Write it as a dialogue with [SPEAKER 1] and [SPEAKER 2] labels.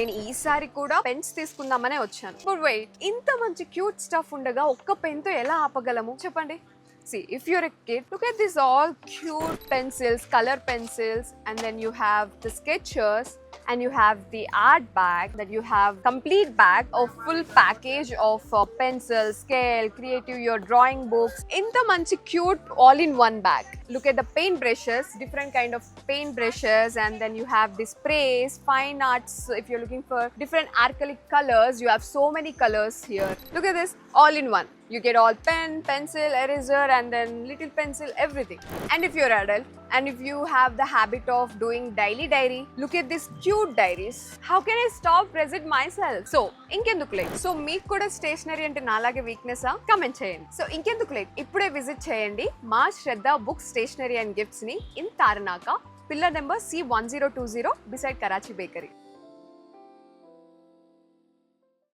[SPEAKER 1] నేను ఈసారి కూడా పెన్స్ తీసుకుందామనే వచ్చాను. బట్ వెయిట్, ఇంత మంచి క్యూట్ స్టఫ్ ఉండగా ఒక్క పెన్ తో ఎలా ఆపగలము చెప్పండి. See, if you're a kid, look at this all cute pencils, color pencils, and then you have the sketchers, and you have the art bag, that you have complete bag of full package of pencil, scale, creative, your drawing books. Inta manchi cute all in one bag. Look at the paint brushes, different kind of paint brushes, and then you have the sprays, fine arts. If you're looking for different acrylic colors, you have so many colors here. Look at this, all in one. You get all pen, pencil, eraser, and then little pencil, everything. And if you're adult, and if you have the habit of doing daily diary, look at these cute diaries. How can I stop present myself? So, ఇంకెందుకు late. So మీకు కూడా stationery అంటే నాలాగే weakness comment చేయండి. So ఇంకెందుకు late, ఇప్పుడే visit చేయండి మా శ్రద్ధ బుక్ స్టేషనరీ అండ్ గిఫ్ట్స్ ని in Tarnaka, pillar number C1020 beside Karachi Bakery.